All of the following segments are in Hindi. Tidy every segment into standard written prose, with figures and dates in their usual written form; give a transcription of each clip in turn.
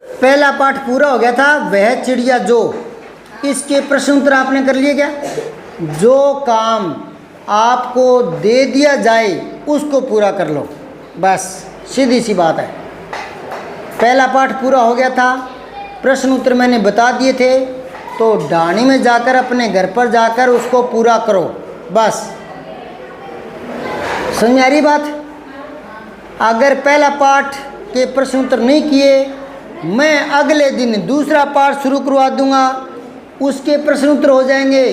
पहला पाठ पूरा हो गया था, वह चिड़िया जो। इसके प्रश्न उत्तर आपने कर लिए क्या? जो काम आपको दे दिया जाए उसको पूरा कर लो, बस सीधी सी बात है। पहला पाठ पूरा हो गया था, प्रश्न उत्तर मैंने बता दिए थे, तो डाणी में जाकर अपने घर पर जाकर उसको पूरा करो, बस। समझ में आ रही बात? अगर पहला पाठ के प्रश्न उत्तर नहीं किए, मैं अगले दिन दूसरा पाठ शुरू करवा दूंगा, उसके प्रश्न उत्तर हो जाएंगे।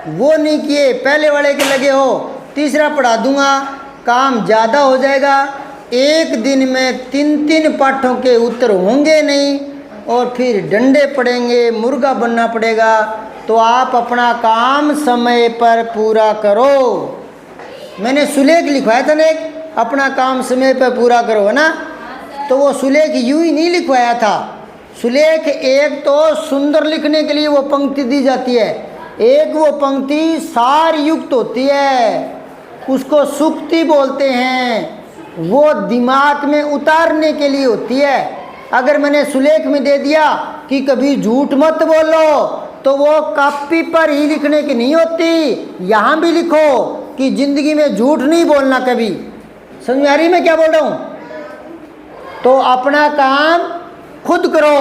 वो नहीं किए, पहले वाले के लगे हो, तीसरा पढ़ा दूंगा, काम ज़्यादा हो जाएगा। एक दिन में 3-3 पाठों के उत्तर होंगे नहीं और फिर डंडे पड़ेंगे, मुर्गा बनना पड़ेगा। तो आप अपना काम समय पर पूरा करो। मैंने सुलेख लिखवाया था ना एक, अपना काम समय पर पूरा करो, है ना? तो वो सुलेख यूं ही नहीं लिखवाया था। सुलेख एक तो सुंदर लिखने के लिए वो पंक्ति दी जाती है, एक वो पंक्ति सार युक्त होती है, उसको सूक्ति बोलते हैं, वो दिमाग में उतारने के लिए होती है। अगर मैंने सुलेख में दे दिया कि कभी झूठ मत बोलो, तो वो कॉपी पर ही लिखने की नहीं होती, यहाँ भी लिखो कि जिंदगी में झूठ नहीं बोलना कभी। समझ में आ रही मैं क्या बोल रहा हूँ? तो अपना काम खुद करो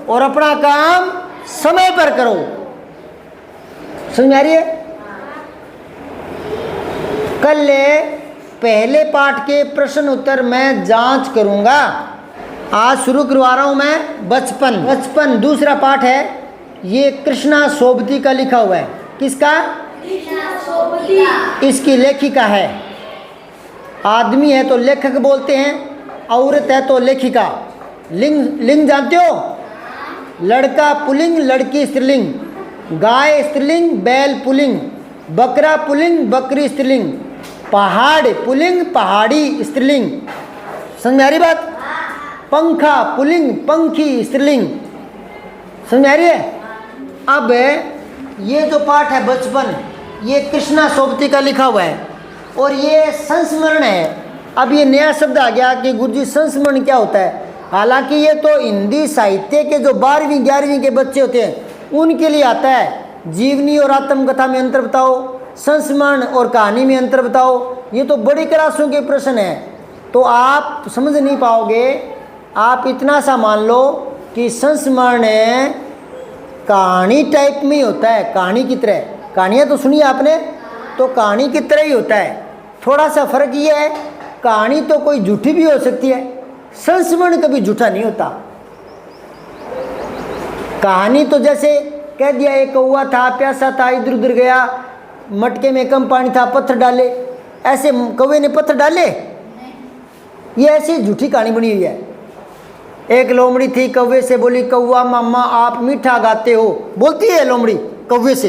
और अपना काम समय पर करो। समझ में आ रही है? कल पहले पाठ के प्रश्न उत्तर मैं जांच करूंगा। आज शुरू करवा रहा हूं मैं बचपन दूसरा पाठ है। ये कृष्णा सोबती का लिखा हुआ है। किसका? कृष्णा सोबती। इसकी लेखिका है। आदमी है तो लेखक बोलते हैं, औरत है तो लेखिका। लिंग जानते हो? लड़का पुल्लिंग, लड़की स्त्रीलिंग, गाय स्त्रीलिंग, बैल पुल्लिंग, बकरा पुल्लिंग, बकरी स्त्रीलिंग, पहाड़ पुल्लिंग, पहाड़ी स्त्रीलिंग। समझ में आ रही बात? पंखा पुल्लिंग, पंखी स्त्रीलिंग। समझ में आ रही है? अब ये जो पाठ है बचपन, ये कृष्णा सोबती का लिखा हुआ है और ये संस्मरण है। अब ये नया शब्द आ गया कि गुरुजी संस्मरण क्या होता है। हालांकि ये तो हिंदी साहित्य के जो 12वीं 11वीं के बच्चे होते हैं उनके लिए आता है। जीवनी और आत्मकथा में अंतर बताओ, संस्मरण और कहानी में अंतर बताओ। ये तो बड़ी क्लासों के प्रश्न है, तो आप समझ नहीं पाओगे। आप इतना सा मान लो कि संस्मरण कहानी टाइप में ही होता है, कहानी की तरह। कहानियाँ तो सुनी आपने, तो कहानी की तरह ही होता है। थोड़ा सा फर्क ये है, कहानी तो कोई झूठी भी हो सकती है, संस्मरण कभी झूठा नहीं होता। कहानी तो जैसे कह दिया, एक कौवा था, प्यासा था, इधर उधर गया, मटके में कम पानी था, पत्थर डाले। ऐसे कौवे ने पत्थर डाले? ये ऐसी झूठी कहानी बनी हुई है। एक लोमड़ी थी, कौवे से बोली, कौवा मामा आप मीठा गाते हो। बोलती है लोमड़ी कौवे से,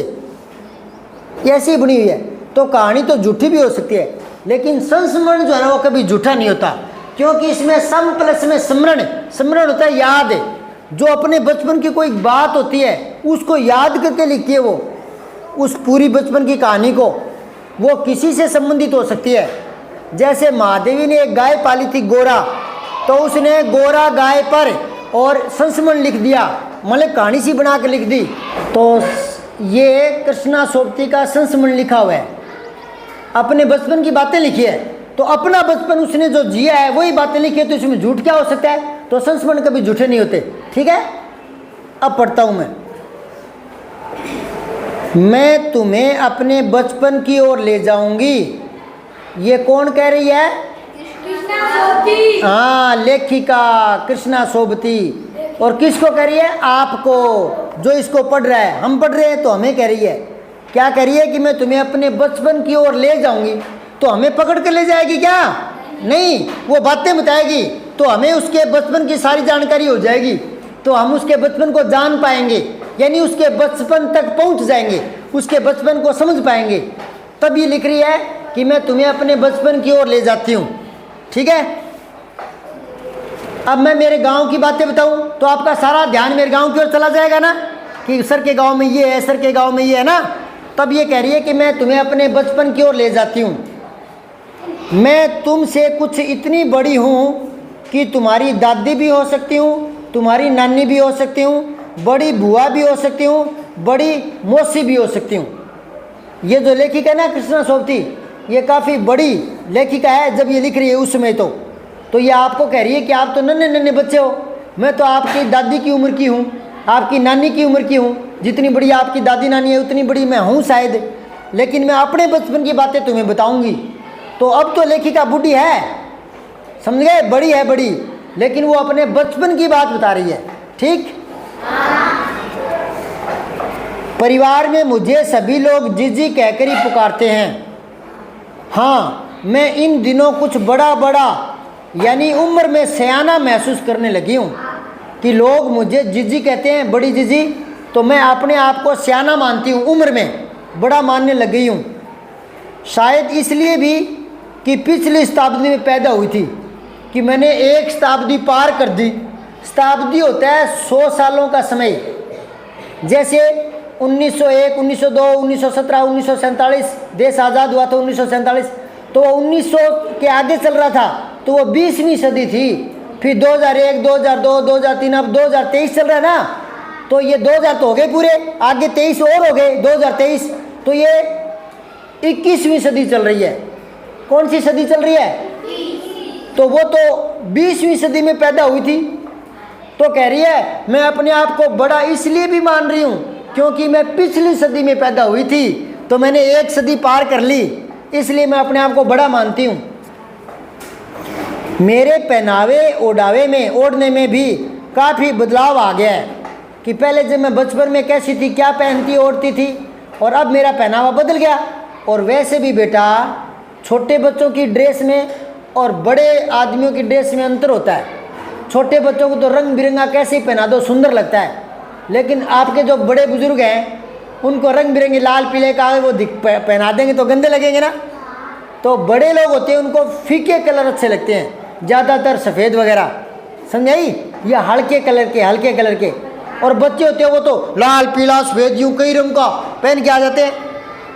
ये ऐसी बनी हुई है। तो कहानी तो झूठी भी हो सकती है, लेकिन संस्मरण जो है ना वो कभी झूठा नहीं होता, क्योंकि इसमें सम प्लस में स्मरण होता है, याद। जो अपने बचपन की कोई बात होती है उसको याद करके लिखती है वो, उस पूरी बचपन की कहानी को। वो किसी से संबंधित हो सकती है। जैसे महादेवी ने एक गाय पाली थी गोरा, तो उसने गोरा गाय पर और संस्मरण लिख दिया, मतलब कहानी सी बना के लिख दी। तो ये कृष्णा सोबती का संस्मरण लिखा हुआ है, अपने बचपन की बातें लिखी है। तो अपना बचपन उसने जो जिया है वही बातें लिखी है, तो इसमें झूठ क्या हो सकता है? तो संस्मरण कभी झूठे नहीं होते। ठीक है, अब पढ़ता हूं मैं तुम्हें अपने बचपन की ओर ले जाऊंगी। ये कौन कह रही है? कृष्णा सोबती। हाँ, लेखिका कृष्णा सोबती। और किसको कह रही है? आपको, जो इसको पढ़ रहा है। हम पढ़ रहे हैं तो हमें कह रही है। क्या कह रही है? कि मैं तुम्हें अपने बचपन की ओर ले जाऊंगी। तो हमें पकड़ कर ले जाएगी क्या? नहीं, वो बातें बताएगी, तो हमें उसके बचपन की सारी जानकारी हो जाएगी, तो हम उसके बचपन को जान पाएंगे, यानी उसके बचपन तक पहुंच जाएंगे, उसके बचपन को समझ पाएंगे। तब ये लिख रही है कि मैं तुम्हें अपने बचपन की ओर ले जाती हूँ। ठीक है, अब मैं मेरे गांव की बातें बताऊं तो आपका सारा ध्यान मेरे गांव की ओर चला जाएगा ना, कि सर के गांव में ये है, सर के गांव में ये है ना। तब ये कह रही है कि मैं तुम्हें अपने बचपन की ओर ले जाती हूँ। मैं तुमसे कुछ इतनी बड़ी हूँ कि तुम्हारी दादी भी हो सकती हूँ तुम्हारी नानी भी हो सकती हूँ, बड़ी बुआ भी हो सकती हूँ, बड़ी मौसी भी हो सकती हूँ। ये जो लेखिका है ना कृष्णा सोबती, ये काफ़ी बड़ी लेखिका है जब ये लिख रही है उस समय। तो ये आपको कह रही है कि आप तो नन्हे नन्हे बच्चे हो, मैं तो आपकी दादी की उम्र की हूँ, आपकी नानी की उम्र की हूँ, जितनी बड़ी आपकी दादी नानी है उतनी बड़ी मैं हूँ शायद, लेकिन मैं अपने बचपन की बातें तुम्हें बताऊँगी। तो अब तो लेखिका बूढ़ी है, समझ गए, बड़ी है बड़ी, लेकिन वो अपने बचपन की बात बता रही है। ठीक। परिवार में मुझे सभी लोग जीजी कहकर ही पुकारते हैं। हाँ, मैं इन दिनों कुछ बड़ा बड़ा यानी उम्र में सयाना महसूस करने लगी हूँ कि लोग मुझे जीजी कहते हैं, बड़ी जीजी, तो मैं अपने आप को सयाना मानती हूँ, उम्र में बड़ा मानने लग गई हूँ। शायद इसलिए भी कि पिछली शताब्दी में पैदा हुई थी कि मैंने एक शताब्दी पार कर दी। शताब्दी होता है 100 सालों का समय। जैसे 1901, 1902, 1917, 1947 देश आज़ाद हुआ था 1947, तो वो 1900 के आगे चल रहा था, तो वो 20वीं सदी थी। फिर 2001, 2002, 2003, अब 2023 चल रहा है ना, तो ये 2000 तो हो गए पूरे, आगे 23 और हो गए, 2023, तो ये 21वीं सदी चल रही है। कौन सी सदी चल रही है? तो वो तो 20वीं सदी में पैदा हुई थी। तो कह रही है मैं अपने आप को बड़ा इसलिए भी मान रही हूँ क्योंकि मैं पिछली सदी में पैदा हुई थी, तो मैंने एक सदी पार कर ली, इसलिए मैं अपने आप को बड़ा मानती हूँ। मेरे पहनावे ओढ़ने में भी काफ़ी बदलाव आ गया है कि पहले जब मैं बचपन में कैसी थी, क्या पहनती ओढ़ती थी, और अब मेरा पहनावा बदल गया। और वैसे भी बेटा, छोटे बच्चों की ड्रेस में और बड़े आदमियों की ड्रेस में अंतर होता है। छोटे बच्चों को तो रंग बिरंगा कैसे ही पहना दो सुंदर लगता है, लेकिन आपके जो बड़े बुजुर्ग हैं उनको रंग बिरंगे लाल पीले का वो पहना देंगे तो गंदे लगेंगे ना। तो बड़े लोग होते हैं उनको फीके कलर अच्छे लगते हैं, ज़्यादातर सफ़ेद वगैरह, समझाई, या हल्के कलर के। और बच्चे होते हैं वो तो लाल पीला सफ़ेद यूँ कई रंग का पहन के आ जाते हैं,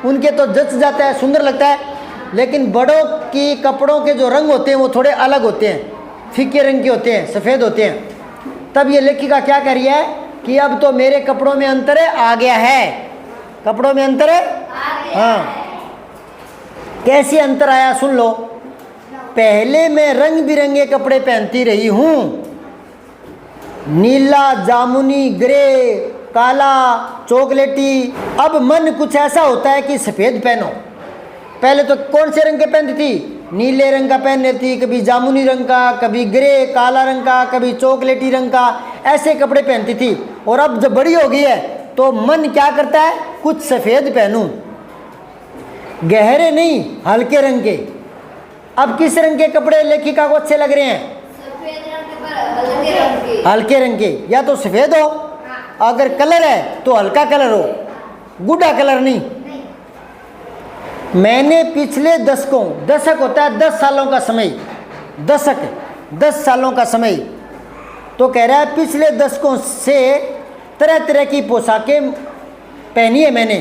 उनके तो जच जाता है, सुंदर लगता है। लेकिन बड़ों की कपड़ों के जो रंग होते हैं वो थोड़े अलग होते हैं, फीके रंग के होते हैं, सफ़ेद होते हैं। तब ये लेखिका क्या कह रही है कि अब तो मेरे कपड़ों में अंतर है, आ गया है, कपड़ों में अंतर है। हाँ, कैसे अंतर आया सुन लो। पहले मैं रंग बिरंगे कपड़े पहनती रही हूँ, नीला, जामुनी, ग्रे, काला, चॉकलेटी। अब मन कुछ ऐसा होता है कि सफ़ेद पहनो। पहले तो कौन से रंग के पहनती थी? नीले रंग का पहन लेती, कभी जामुनी रंग का, कभी ग्रे काला रंग का, कभी चॉकलेटी रंग का, ऐसे कपड़े पहनती थी। और अब जब बड़ी हो गई है तो मन क्या करता है, कुछ सफ़ेद पहनूं, गहरे नहीं, हल्के रंग के। अब किस रंग के कपड़े लेखिका को अच्छे लग रहे हैं? सफेद रंग के पर हल्के रंग के। हल्के रंग के, या तो सफ़ेद हो, अगर कलर है तो हल्का कलर हो, गुड्डा कलर नहीं। मैंने पिछले दशक होता है 10 सालों का समय, दशक 10 सालों का समय। तो कह रहा है पिछले दशकों से तरह तरह की पोशाकें पहनी है मैंने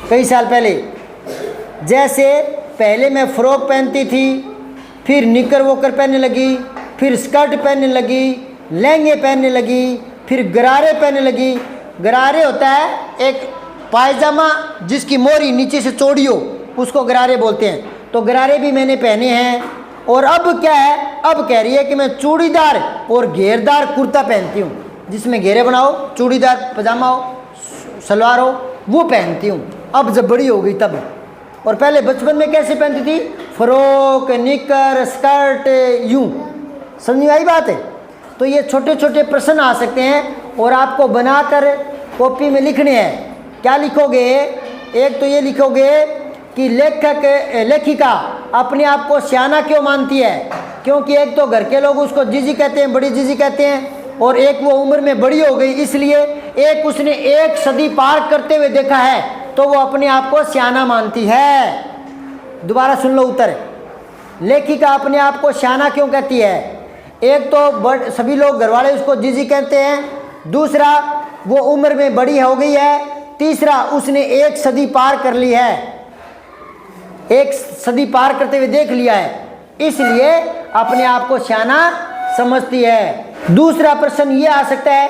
कई साल पहले। जैसे पहले मैं फ़्रॉक पहनती थी, फिर निकर वोकर पहनने लगी, फिर स्कर्ट पहनने लगी, लहंगे पहनने लगी, फिर गरारे पहनने लगी। गरारे होता है एक पायजामा जिसकी मोरी नीचे से चौड़ी हो, उसको गरारे बोलते हैं। तो गरारे भी मैंने पहने हैं। और अब क्या है, अब कह रही है कि मैं चूड़ीदार और घेरदार कुर्ता पहनती हूँ, जिसमें घेरे बनाओ, चूड़ीदार पजामा हो, सलवार हो, वो पहनती हूँ अब जब बड़ी हो गई तब। और पहले बचपन में कैसे पहनती थी? फ्रॉक, निकर, स्कर्ट, यूँ। समझ में आई बात है? तो ये छोटे छोटे प्रश्न आ सकते हैं और आपको बनाकर कॉपी में लिखने हैं। क्या लिखोगे? एक तो ये लिखोगे कि लेखिका अपने आप को सियाना क्यों मानती है, क्योंकि एक तो घर के लोग उसको जीजी कहते हैं, बड़ी जीजी कहते हैं, और एक वो उम्र में बड़ी हो गई इसलिए, एक उसने एक सदी पार करते हुए देखा है तो वो अपने आप को सियाना मानती है। दोबारा सुन लो उत्तर। लेखिका अपने आप को सियाना क्यों कहती है? एक तो सभी लोग घरवाले उसको जीजी कहते हैं, दूसरा वो उम्र में बड़ी हो गई है, तीसरा उसने एक सदी पार कर ली है, एक सदी पार करते हुए देख लिया है, इसलिए अपने आप को सियाना समझती है। दूसरा प्रश्न ये आ सकता है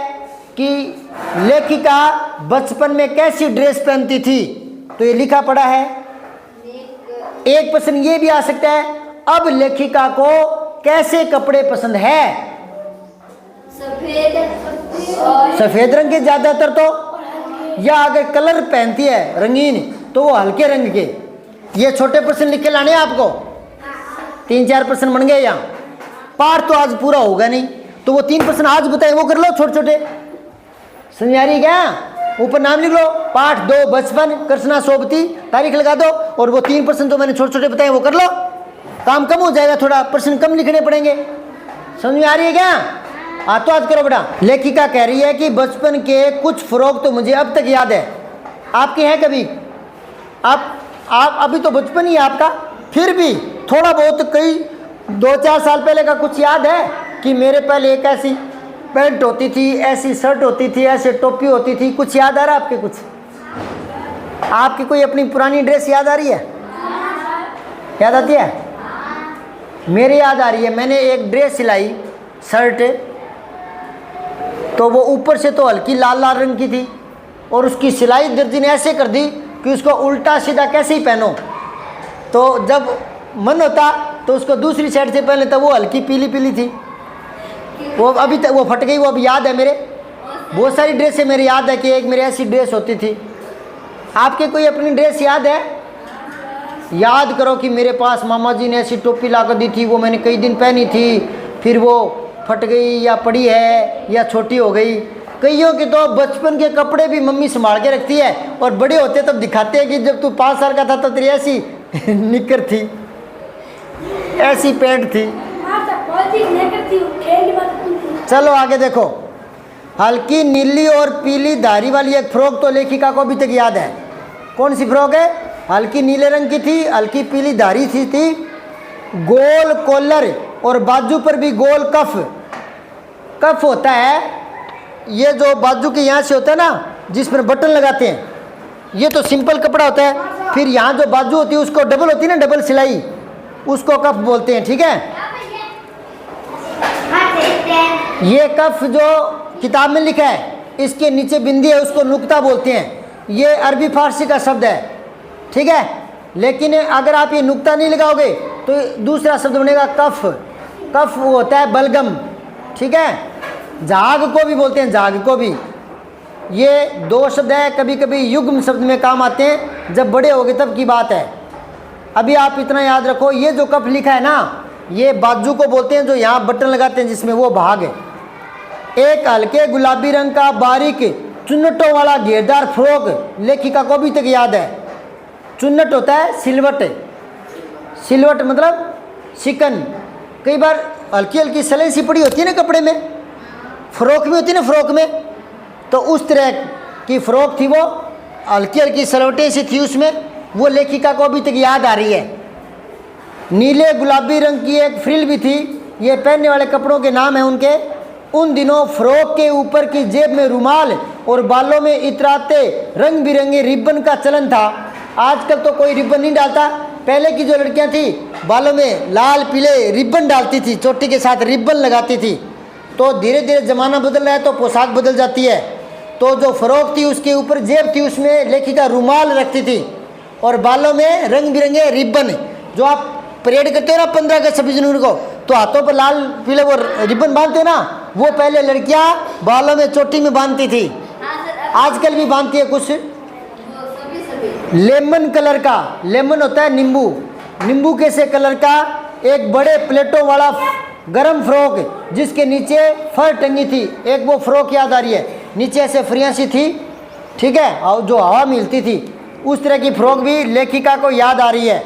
कि लेखिका बचपन में कैसी ड्रेस पहनती थी, तो ये लिखा पड़ा है। एक प्रश्न ये भी आ सकता है, अब लेखिका को कैसे कपड़े पसंद है? सफेद रंग के ज्यादातर तो, या अगर कलर पहनती है रंगीन तो वो हल्के रंग के। ये छोटे प्रश्न लिख के लाने हैं आपको, 3-4 प्रश्न बन गए। यहाँ पाठ तो आज पूरा होगा नहीं, तो वो 3 प्रश्न आज बताए वो कर लो, छोटे छोटे। समझ आ रही है क्या? ऊपर नाम लिख लो, पाठ 2 बचपन, कृष्णा सोबती, तारीख लगा दो, और वो 3 प्रश्न जो मैंने छोटे छोटे बताए वो कर लो। काम कम हो जाएगा, थोड़ा प्रश्न कम लिखने पड़ेंगे। समझ में आ रही है क्या? तो आज करो बेटा। लेखिका कह रही है कि बचपन के कुछ फ्रॉक तो मुझे अब तक याद है। आपके हैं कभी? आप अभी तो बचपन ही है आपका, फिर भी थोड़ा बहुत कई 2-4 साल पहले का कुछ याद है कि मेरे पहले एक ऐसी पैंट होती थी, ऐसी शर्ट होती थी, ऐसी टोपी होती थी? कुछ याद आ रहा है आपके? कुछ आपकी कोई अपनी पुरानी ड्रेस याद आ रही है? याद आती है? मेरी याद आ रही है, मैंने एक ड्रेस सिलाई शर्ट, तो वो ऊपर से तो हल्की लाल लाल रंग की थी, और उसकी सिलाई दर्जी ने ऐसे कर दी कि उसको उल्टा सीधा कैसे ही पहनो, तो जब मन होता तो उसको दूसरी साइड से पहन लेता, वो हल्की पीली पीली थी। वो अभी तक वो फट गई, वो अभी याद है मेरे। बहुत सारी ड्रेसें मेरी याद है कि एक मेरी ऐसी ड्रेस होती थी। आपके कोई अपनी ड्रेस याद है? याद करो कि मेरे पास मामा जी ने ऐसी टोपी ला कर दी थी, वो मैंने कई दिन पहनी थी, फिर वो फट गई या पड़ी है या छोटी हो गई। कईयों के तो बचपन के कपड़े भी मम्मी संभाल के रखती है, और बड़े होते तब दिखाते हैं कि जब तू 5 साल का था तो तेरी ऐसी निकर थी, ऐसी पैंट थी। चलो आगे देखो। हल्की नीली और पीली धारी वाली एक फ्रॉक तो लेखिका को अभी तक याद है। कौन सी फ्रॉक है? हल्की नीले रंग की थी, हल्की पीली धारी थी, गोल कॉलर और बाजू पर भी गोल कफ। कफ होता है ये जो बाजू के यहाँ से होता है ना, जिस पर बटन लगाते हैं, ये तो सिंपल कपड़ा होता है। फिर यहाँ जो बाजू होती है उसको डबल होती है ना, डबल सिलाई, उसको कफ बोलते हैं। ठीक है, ये कफ जो किताब में लिखा है, इसके नीचे बिंदी है, उसको नुक्ता बोलते हैं। ये अरबी फारसी का शब्द है, ठीक है। लेकिन अगर आप ये नुक्ता नहीं लगाओगे तो दूसरा शब्द बनेगा कफ। कफ वो होता है बलगम, ठीक है। झाग को भी बोलते हैं, झाग को भी। ये 2 शब्द है, कभी कभी युग्म शब्द में काम आते हैं, जब बड़े हो गए तब की बात है। अभी आप इतना याद रखो, ये जो कफ लिखा है ना, ये बाजू को बोलते हैं, जो यहाँ बटन लगाते हैं जिसमें, वो भाग है। एक हल्के गुलाबी रंग का बारीक चुन्नटों वाला घेरदार फ्रॉक लेखिका को अभी तक याद है। चुन्नट होता है सिलवट, सिलवट मतलब चिकन। कई बार हल्की हल्की सलाई सी पड़ी होती है ना कपड़े में, फ्रॉक में होती है ना, फ्रॉक में, तो उस तरह की फ्रॉक थी वो, हल्की हल्की सलवटें सी थी उसमें, वो लेखिका को अभी तक याद आ रही है। नीले गुलाबी रंग की एक फ्रिल भी थी। ये पहनने वाले कपड़ों के नाम हैं उनके। उन दिनों फ्रॉक के ऊपर की जेब में रुमाल और बालों में इतराते रंग बिरंगे रिबन का चलन था। आजकल तो कोई रिबन नहीं डालता। पहले की जो लड़कियां थी बालों में लाल पीले रिबन डालती थी, चोटी के साथ रिबन लगाती थी। तो धीरे धीरे ज़माना बदल रहा है तो पोशाक बदल जाती है। तो जो फ्रॉक थी उसके ऊपर जेब थी, उसमें लेखिका रुमाल रखती थी और बालों में रंग बिरंगे रिबन। जो आप परेड करते हो ना 15 अगस्त 26 जनवरी को, तो हाथों पर लाल पीले वो रिबन बांधते हो ना, वो पहले लड़कियां बालों में चोटी में बांधती थी। आजकल भी बांधती है कुछ। लेमन कलर का, लेमन होता है नींबू, नींबू के से कलर का एक बड़े प्लेटों वाला गरम फ्रॉक जिसके नीचे फर टंगी थी। एक वो फ्रॉक याद आ रही है, नीचे ऐसे फ्रियाँ सी थी, ठीक है, और जो हवा मिलती थी, उस तरह की फ्रॉक भी लेखिका को याद आ रही है।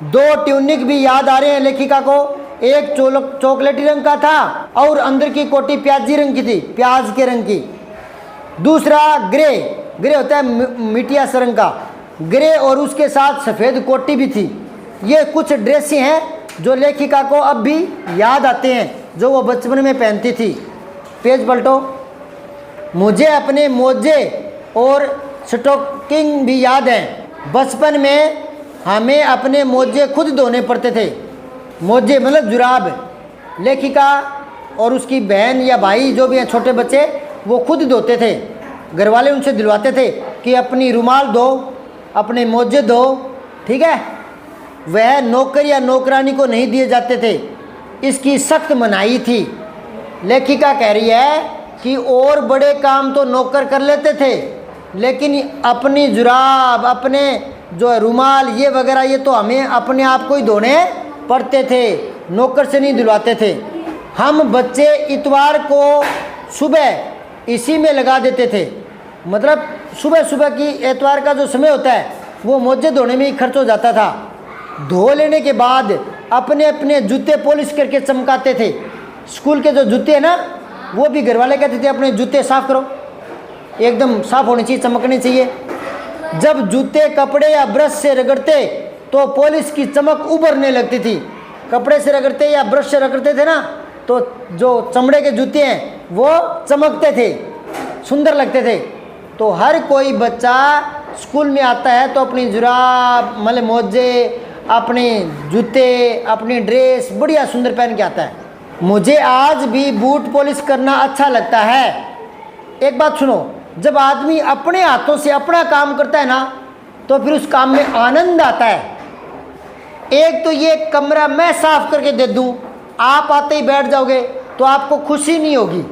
2 ट्यूनिक भी याद आ रहे हैं लेखिका को। एक चॉकलेटी रंग का था और अंदर की कोटी प्याजी रंग की थी, प्याज के रंग की। दूसरा ग्रे, ग्रे होता है मिटिया सा रंग का ग्रे, और उसके साथ सफ़ेद कोटी भी थी। ये कुछ ड्रेसें हैं जो लेखिका को अब भी याद आते हैं, जो वो बचपन में पहनती थी। पेज पलटो। मुझे अपने मोजे और स्टॉकिंग भी याद हैं। बचपन में हमें अपने मोजे खुद धोने पड़ते थे। मोजे मतलब जुराब। लेखिका और उसकी बहन या भाई जो भी हैं छोटे बच्चे वो खुद धोते थे। घर वाले उनसे दिलवाते थे कि अपनी रुमाल धो, अपने मोजे धो, ठीक है। वह नौकर या नौकरानी को नहीं दिए जाते थे, इसकी सख्त मनाही थी। लेखिका कह रही है कि और बड़े काम तो नौकर कर लेते थे, लेकिन अपनी जुराब, अपने जो रुमाल ये वगैरह ये तो हमें अपने आप को ही धोने पड़ते थे, नौकर से नहीं दिलवाते थे। हम बच्चे इतवार को सुबह इसी में लगा देते थे, मतलब सुबह सुबह की एतवार का जो समय होता है वो मोजे धोने में ही खर्च हो जाता था। धो लेने के बाद अपने अपने जूते पॉलिश करके चमकाते थे। स्कूल के जो जूते हैं ना, वो भी घर वाले कहते थे अपने जूते साफ करो, एकदम साफ होने चाहिए, चमकने चाहिए। जब जूते कपड़े या ब्रश से रगड़ते तो पॉलिश की चमक उभरने लगती थी। कपड़े से रगड़ते या ब्रश से रगड़ते थे ना, तो जो चमड़े के जूते हैं वो चमकते थे, सुंदर लगते थे। तो हर कोई बच्चा स्कूल में आता है तो अपनी जुराब, मतलब मोजे, अपने जूते, अपनी ड्रेस बढ़िया सुंदर पहन के आता है। मुझे आज भी बूट पॉलिश करना अच्छा लगता है। एक बात सुनो, जब आदमी अपने हाथों से अपना काम करता है ना, तो फिर उस काम में आनंद आता है। एक तो ये कमरा मैं साफ करके दे दूं, आप आते ही बैठ जाओगे तो आपको खुशी नहीं होगी।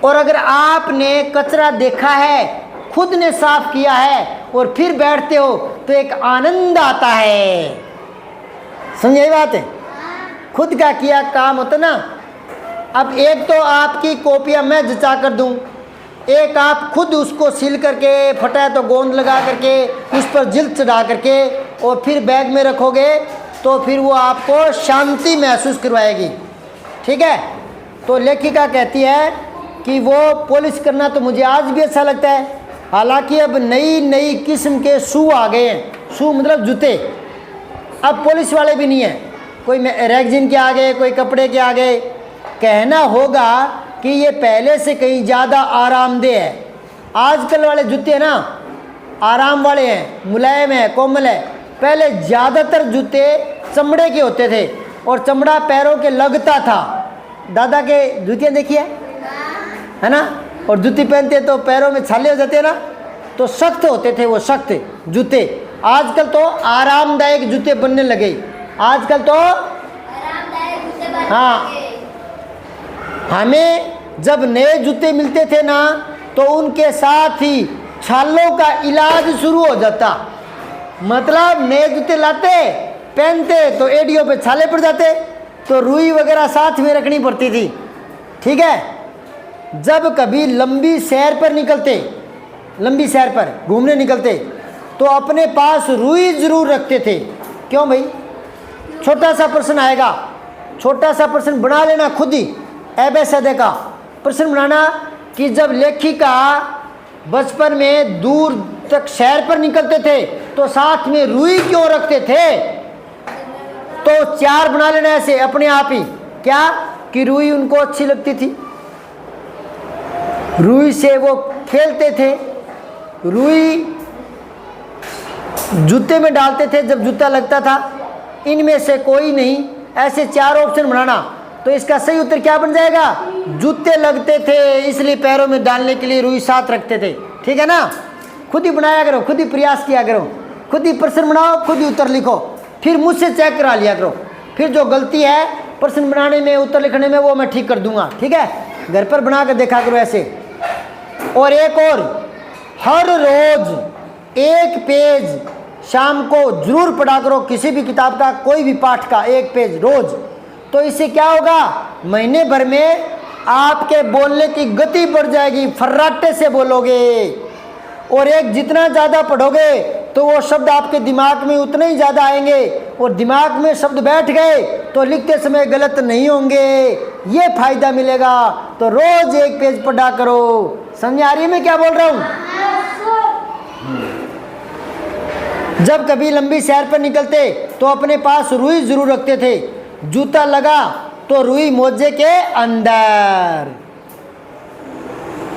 और अगर आपने कचरा देखा है, खुद ने साफ किया है और फिर बैठते हो तो एक आनंद आता है। समझ आई बात है? खुद का किया काम होता ना। अब एक तो आपकी कॉपियाँ मैं जचा कर दूं, एक आप खुद उसको सील करके, फटा तो गोंद लगा करके, उस पर जिल्द चढ़ा करके और फिर बैग में रखोगे तो फिर वो आपको शांति महसूस करवाएगी, ठीक है। तो लेखिका कहती है कि वो पॉलिश करना तो मुझे आज भी अच्छा लगता है। हालांकि अब नई नई किस्म के शू आ गए हैं। शू मतलब जूते, अब पॉलिश वाले भी नहीं हैं, कोई रेगजिन के आ गए, कोई कपड़े के आ गए। कहना होगा कि ये पहले से कहीं ज़्यादा आरामदेह है। आजकल वाले जूते ना आराम वाले हैं, मुलायम है, कोमल है। पहले ज़्यादातर जूते चमड़े के होते थे और चमड़ा पैरों के लगता था। दादा के जूतियाँ देखिए, है ना, और जूती पहनते तो पैरों में छाले हो जाते ना, तो सख्त होते थे वो, सख्त जूते। आजकल तो आरामदायक जूते बनने लगे। आजकल तो आरामदायक जूते बनने हाँ, लगे। हमें जब नए जूते मिलते थे ना, तो उनके साथ ही छालों का इलाज शुरू हो जाता। मतलब नए जूते लाते, पहनते तो एडियो पे छाले पड़ जाते, तो रुई वगैरह साथ में रखनी पड़ती थी, ठीक है। जब कभी लंबी सैर पर निकलते, लंबी सैर पर घूमने निकलते, तो अपने पास रुई जरूर रखते थे। क्यों भाई? छोटा सा प्रश्न आएगा, छोटा सा प्रश्न बना लेना खुद ही, एबेसदे का प्रश्न बनाना कि जब लेखिका बचपन में दूर तक सैर पर निकलते थे तो साथ में रुई क्यों रखते थे? तो 4 बना लेना ऐसे अपने आप ही। क्या? कि रुई उनको अच्छी लगती थी, रुई से वो खेलते थे, रुई जूते में डालते थे जब जूता लगता था। इनमें से कोई नहीं, ऐसे 4 ऑप्शन बनाना। तो इसका सही उत्तर क्या बन जाएगा? जूते लगते थे इसलिए पैरों में डालने के लिए रुई साथ रखते थे, ठीक है ना। खुद ही बनाया करो, खुद ही प्रयास किया करो, खुद ही प्रश्न बनाओ, खुद ही उत्तर लिखो, फिर मुझसे चेक करा लिया करो। फिर जो गलती है प्रश्न बनाने में, उत्तर लिखने में, वो मैं ठीक कर दूंगा, ठीक है। घर पर बना कर देखा करो ऐसे। और एक और, हर रोज एक पेज शाम को जरूर पढ़ा करो, किसी भी किताब का, कोई भी पाठ का 1 पेज रोज। तो इससे क्या होगा? महीने भर में आपके बोलने की गति बढ़ जाएगी, फर्राटे से बोलोगे। और एक जितना ज़्यादा पढ़ोगे तो वो शब्द आपके दिमाग में उतने ही ज़्यादा आएंगे, और दिमाग में शब्द बैठ गए तो लिखते समय गलत नहीं होंगे, ये फायदा मिलेगा। तो रोज 1 पेज पढ़ा करो। समझ आ रही है मैं क्या बोल रहा हूँ? जब कभी लंबी सैर पर निकलते तो अपने पास रुई जरूर रखते थे। जूता लगा तो रुई मोजे के अंदर,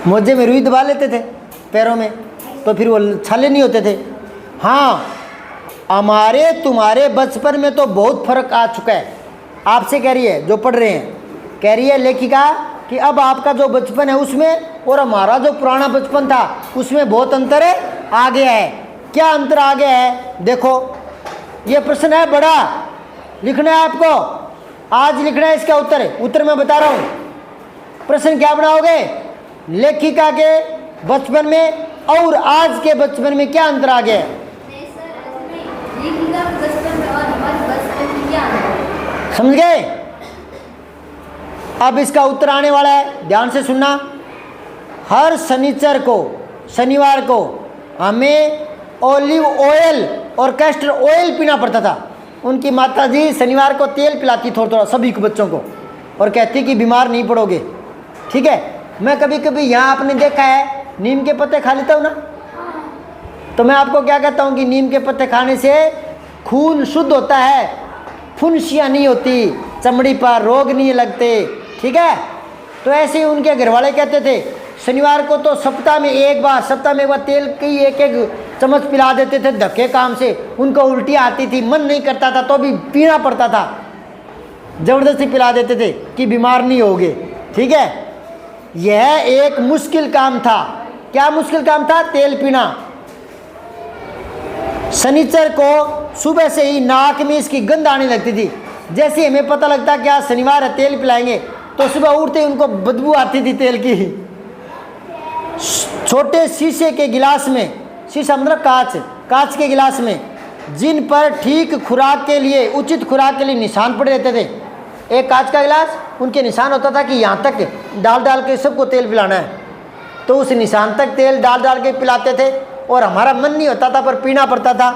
मोजे में रुई दबा लेते थे पैरों में, तो फिर वो छाले नहीं होते थे। हाँ, हमारे तुम्हारे बचपन में तो बहुत फर्क आ चुका है। आपसे कह रही है जो पढ़ रहे हैं, कह रही है लेखिका कि अब आपका जो बचपन है उसमें और हमारा जो पुराना बचपन था उसमें बहुत अंतर आ गया है। क्या अंतर आ गया है? देखो, ये प्रश्न है बड़ा, लिखना है आपको, आज लिखना है इसका उत्तर मैं बता रहा हूँ। प्रश्न क्या बनाओगे? लेखिका के बचपन में और आज के बचपन में क्या अंतर आ गया है? नहीं सर, ऐसे नहीं। लेखिका के बचपन में और हमारे बचपन में क्या अंतर है? समझ गए? अब इसका उत्तर आने वाला है, ध्यान से सुनना। हर शनिवार को हमें ऑलिव ऑयल और कैस्टर ऑयल पीना पड़ता था। उनकी माताजी शनिवार को तेल पिलाती थोड़ा थोड़ा सभी को बच्चों को और कहती कि बीमार नहीं पड़ोगे। ठीक है, मैं कभी कभी यहाँ आपने देखा है नीम के पत्ते खा लेता हूँ ना, तो मैं आपको क्या कहता हूँ कि नीम के पत्ते खाने से खून शुद्ध होता है, फुंसियाँ नहीं होती, चमड़ी पर रोग नहीं लगते। ठीक है, तो ऐसे ही उनके घर वाले कहते थे शनिवार को तो सप्ताह में एक बार तेल की एक चम्मच पिला देते थे धक्के काम से। उनको उल्टी आती थी, मन नहीं करता था तो भी पीना पड़ता था, ज़बरदस्ती पिला देते थे कि बीमार नहीं होगे। ठीक है, यह एक मुश्किल काम था। क्या मुश्किल काम था? तेल पीना। शनिचर को सुबह से ही नाक में इसकी गंध आने लगती थी। जैसे हमें पता लगता कि आज शनिवार है तेल पिलाएंगे, तो सुबह उठते ही उनको बदबू आती थी तेल की। छोटे शीशे के गिलास में, शीशा मतलब कांच के गिलास में, जिन पर ठीक खुराक के लिए, उचित खुराक के लिए निशान पड़े रहते थे। एक कांच का गिलास, उनके निशान होता था कि यहाँ तक डाल के सबको तेल पिलाना है, तो उस निशान तक तेल डाल के पिलाते थे और हमारा मन नहीं होता था पर पीना पड़ता था।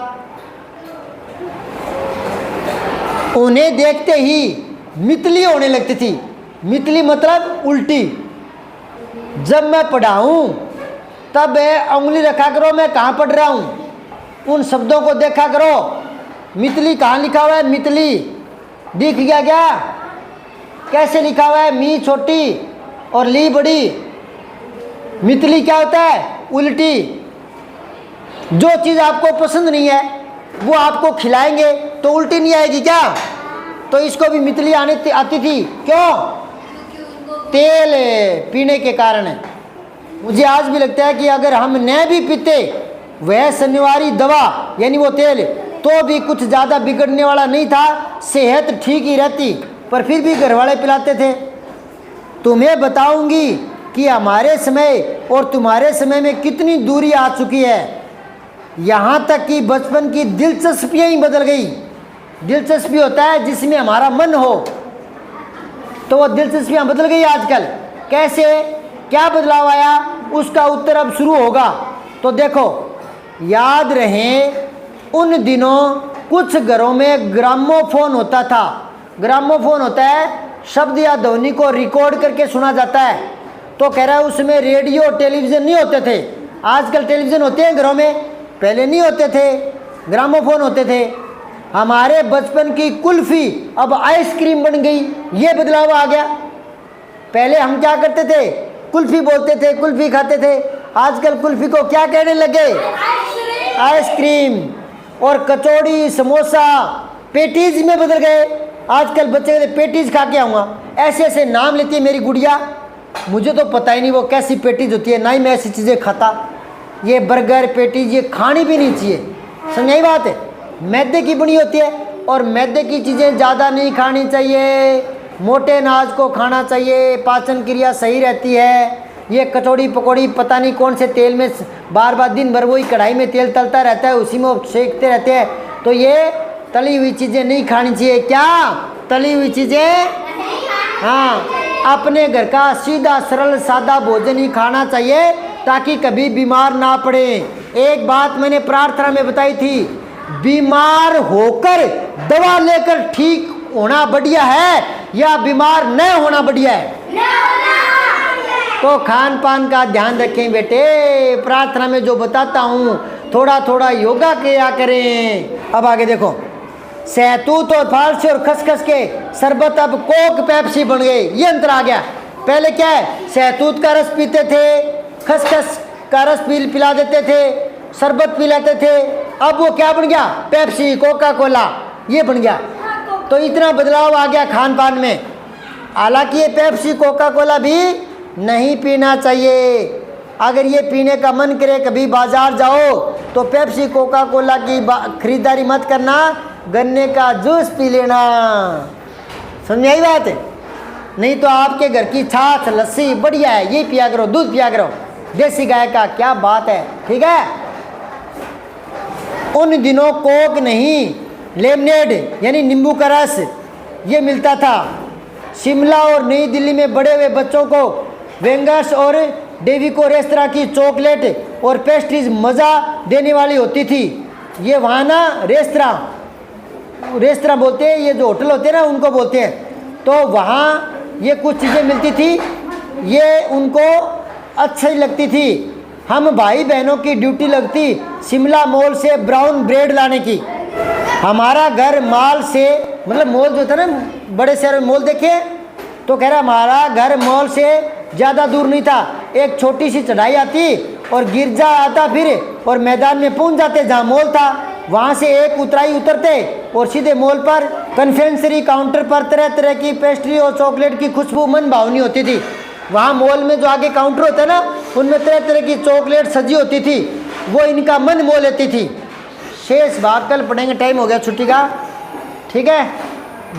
उन्हें देखते ही मितली होने लगती थी। मितली मतलब उल्टी। जब मैं पढ़ाऊँ तब उंगली रखा करो मैं कहाँ पढ़ रहा हूँ, उन शब्दों को देखा करो। मितली कहाँ लिखा हुआ है? मितली दिख गया क्या? कैसे लिखा हुआ है? मी छोटी और ली बड़ी। मितली क्या होता है? उल्टी। जो चीज़ आपको पसंद नहीं है वो आपको खिलाएंगे तो उल्टी नहीं आएगी क्या? तो इसको भी मितली आती थी। क्यों? तेल पीने के कारण। मुझे आज भी लगता है कि अगर हम न भी पीते वह शनिवारी दवा यानी वो तेल, तो भी कुछ ज़्यादा बिगड़ने वाला नहीं था, सेहत ठीक ही रहती, पर फिर भी घर वाले पिलाते थे। तुम्हें बताऊंगी कि हमारे समय और तुम्हारे समय में कितनी दूरी आ चुकी है। यहाँ तक कि बचपन की दिलचस्पियाँ ही बदल गई। दिलचस्पी होता है जिसमें हमारा मन हो, तो वो दिलचस्पियाँ बदल गई आजकल। कैसे? क्या बदलाव आया? उसका उत्तर अब शुरू होगा। तो देखो, याद रहे उन दिनों कुछ घरों में ग्रामोफोन होता था। ग्रामोफोन होता है शब्द या ध्वनि को रिकॉर्ड करके सुना जाता है। तो कह रहा है उसमें रेडियो टेलीविज़न नहीं होते थे। आजकल टेलीविज़न होते हैं घरों में, पहले नहीं होते थे, ग्रामोफोन होते थे। हमारे बचपन की कुल्फ़ी अब आइसक्रीम बन गई, ये बदलाव आ गया। पहले हम क्या करते थे? कुल्फ़ी बोलते थे, कुल्फ़ी खाते थे। आजकल कुल्फ़ी को क्या कहने लगे? आइसक्रीम। और कचौड़ी, समोसा, पेटीज में बदल गए। आजकल बच्चे कहते पेटीज खा के आऊँगा, ऐसे ऐसे नाम लेती है मेरी गुड़िया। मुझे तो पता ही नहीं वो कैसी पेटीज होती है, ना ही मैं ऐसी चीज़ें खाता। ये बर्गर, पेटीज ये खानी भी नहीं चाहिए। समझाई बात है? मैदे की बनी होती है और मैदे की चीज़ें ज़्यादा नहीं खानी चाहिए। मोटे अनाज को खाना चाहिए, पाचन क्रिया सही रहती है। ये कचौड़ी पकौड़ी पता नहीं कौन से तेल में बार बार दिन भर वही कढ़ाई में तेल तलता रहता है, उसी में सेकते रहते हैं। तो ये तली हुई चीज़ें नहीं खानी चाहिए। क्या? तली हुई चीज़ें? हाँ, अपने घर का सीधा सरल सादा भोजन ही खाना चाहिए ताकि कभी बीमार ना पड़े। एक बात मैंने प्रार्थना में बताई थी, बीमार होकर दवा लेकर ठीक होना बढ़िया है या बीमार न होना बढ़िया है? तो खान पान का ध्यान रखें बेटे। प्रार्थना में जो बताता हूँ थोड़ा थोड़ा योगा किया करें। अब आगे देखो, सहतूत और फालसे और खसखस के शरबत अब कोक पेप्सी बन गए। ये अंतर आ गया। पहले क्या है? सहतूत का रस पीते थे, खसखस का रस पिला देते थे, शरबत पी लेते थे। अब वो क्या बन गया? पेप्सी, कोका कोला, ये बन गया। तो इतना बदलाव आ गया खान पान में। हालांकि ये पेप्सी कोका कोला भी नहीं पीना चाहिए। अगर ये पीने का मन करे कभी बाजार जाओ तो पेप्सी कोका कोला की खरीदारी मत करना, गन्ने का जूस पी लेना। समझ आई बात? नहीं तो आपके घर की छाछ लस्सी बढ़िया है, ये पिया करो, दूध पिया करो देसी गाय का, क्या बात है। ठीक है। उन दिनों कोक नहीं, लेमनेड यानी नींबू का रस ये मिलता था। शिमला और नई दिल्ली में बड़े हुए बच्चों को वेंगर्स और डेविको रेस्तरां की चॉकलेट और पेस्ट्रीज मज़ा देने वाली होती थी। ये वहाँ ना रेस्तरां बोलते हैं, ये जो होटल होते हैं ना उनको बोलते हैं। तो वहाँ ये कुछ चीज़ें मिलती थी, ये उनको अच्छी लगती थी। हम भाई बहनों की ड्यूटी लगती शिमला मॉल से ब्राउन ब्रेड लाने की। हमारा घर मॉल से, मतलब मॉल जो था ना बड़े शहर में मॉल देखे, तो कह रहा हमारा घर मॉल से ज़्यादा दूर नहीं था, एक छोटी सी चढ़ाई आती और गिरजा आता फिर और मैदान में पहुंच जाते जहाँ मॉल था। वहाँ से एक उतराई उतरते और सीधे मॉल पर कन्फेक्शनरी काउंटर पर तरह तरह की पेस्ट्री और चॉकलेट की खुशबू मन भावनी होती थी। वहाँ मॉल में जो आगे काउंटर होता है ना उनमें तरह तरह की चॉकलेट सजी होती थी, वो इनका मन मोह लेती थी। शेष भाग कल पढ़ेंगे, टाइम हो गया छुट्टी का। ठीक है,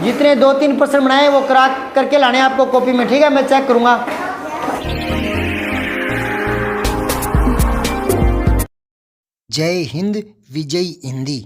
जितने 2-3 प्रश्न बनाए वो करा करके लाने आपको कॉपी में। ठीक है, मैं चेक करूँगा। जय हिंद, विजय हिंदी।